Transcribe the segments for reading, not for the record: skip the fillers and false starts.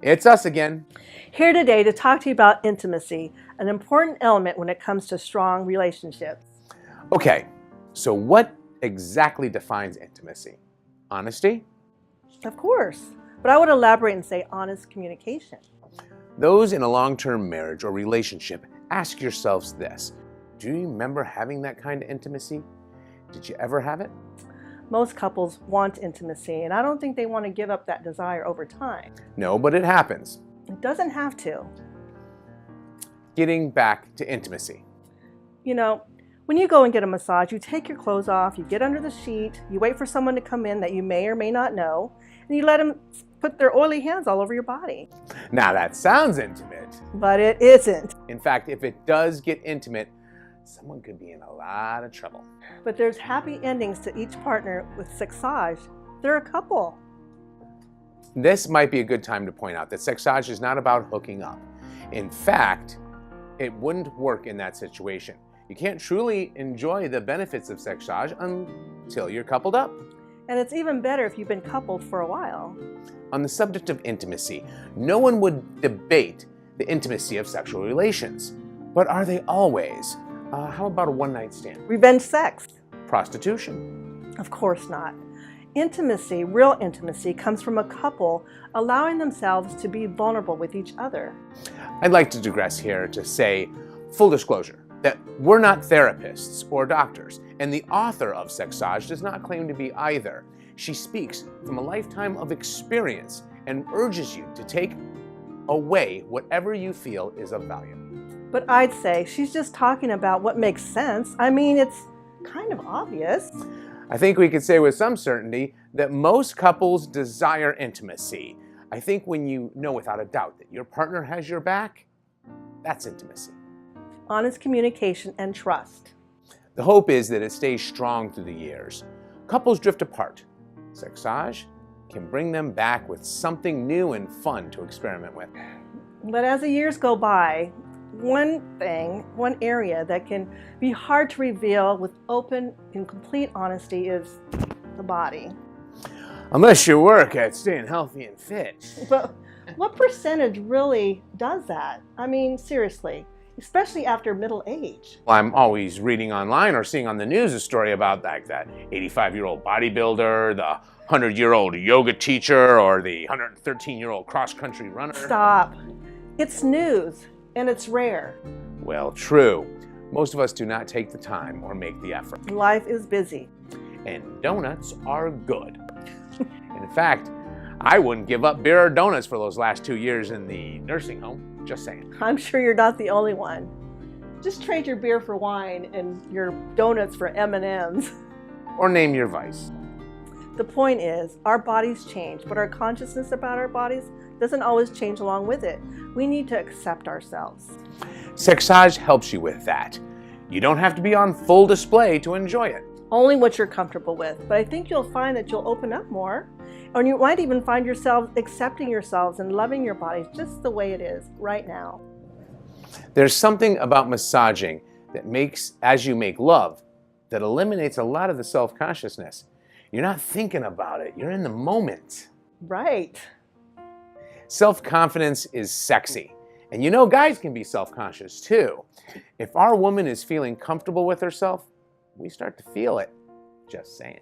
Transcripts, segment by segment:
It's us again. Here today to talk to you about intimacy, an important element when it comes to strong relationships. Okay, so what exactly defines intimacy? Honesty? Of course, but I would elaborate and say honest communication. Those in a long-term marriage or relationship, ask yourselves this. Do you remember having that kind of intimacy? Did you ever have it? Most couples want intimacy, and I don't think they want to give up that desire over time. No, but it happens. It doesn't have to. Getting back to intimacy. You know, when you go and get a massage, you take your clothes off, you get under the sheet, you wait for someone to come in that you may or may not know, and you let them put their oily hands all over your body. Now that sounds intimate. But it isn't. In fact, if it does get intimate, someone could be in a lot of trouble. But there's happy endings to each partner with Sexsage. They're a couple. This might be a good time to point out that Sexsage is not about hooking up. In fact, it wouldn't work in that situation. You can't truly enjoy the benefits of Sexsage until you're coupled up. And it's even better if you've been coupled for a while. On the subject of intimacy, no one would debate the intimacy of sexual relations. But are they always? How about a one-night stand? Revenge sex? Prostitution? Of course not. Intimacy, real intimacy, comes from a couple allowing themselves to be vulnerable with each other. I'd like to digress here to say, full disclosure, that we're not therapists or doctors, and the author of Sexsage does not claim to be either. She speaks from a lifetime of experience and urges you to take away whatever you feel is of value. But I'd say she's just talking about what makes sense. I mean, it's kind of obvious. I think we could say with some certainty that most couples desire intimacy. I think when you know without a doubt that your partner has your back, that's intimacy. Honest communication and trust. The hope is that it stays strong through the years. Couples drift apart. Sexsage can bring them back with something new and fun to experiment with. But as the years go by, one area that can be hard to reveal with open and complete honesty is the body. Unless you work at staying healthy and fit. But what percentage really does that? I mean, seriously, especially after middle age. Well, I'm always reading online or seeing on the news a story about that 85-year-old bodybuilder, the 100-year-old yoga teacher, or the 113-year-old cross-country runner. Stop. It's news. And it's rare. Well, true. Most of us do not take the time or make the effort. Life is busy. And donuts are good. In fact, I wouldn't give up beer or donuts for those last 2 years in the nursing home. Just saying. I'm sure you're not the only one. Just trade your beer for wine and your donuts for M&Ms. Or name your vice. The point is, our bodies change, but our consciousness about our bodies doesn't always change along with it. We need to accept ourselves. Sexsage helps you with that. You don't have to be on full display to enjoy it. Only what you're comfortable with, but I think you'll find that you'll open up more, and you might even find yourself accepting yourselves and loving your bodies just the way it is right now. There's something about massaging that makes, as you make love, that eliminates a lot of the self-consciousness. You're not thinking about it, you're in the moment. Right. Self-confidence is sexy. And you know, guys can be self-conscious too. If our woman is feeling comfortable with herself, we start to feel it. Just saying.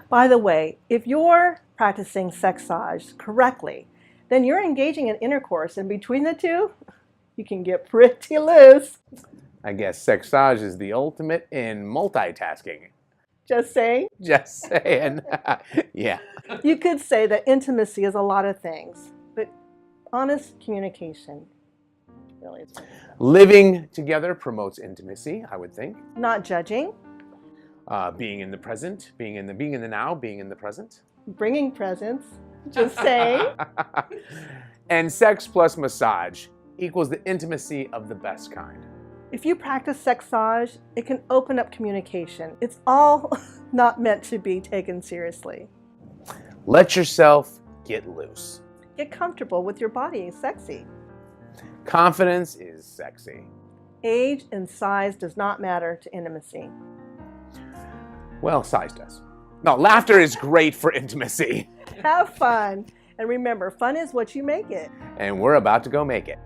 By the way, if you're practicing Sexsage correctly, then you're engaging in intercourse, and between the two, you can get pretty loose. I guess Sexsage is the ultimate in multitasking. Just saying? Just saying. Yeah. You could say that intimacy is a lot of things, but honest communication really is. Living together promotes intimacy, I would think. Not judging. Being in the present, being in the now, being in the present. Bringing presents. Just saying. And sex plus massage equals the intimacy of the best kind. If you practice Sexsage, it can open up communication. It's all not meant to be taken seriously. Let yourself get loose. Get comfortable with your body. It's sexy. Confidence is sexy. Age and size does not matter to intimacy. Well, size does. No, laughter is great for intimacy. Have fun And remember, fun is what you make it. And we're about to go make it.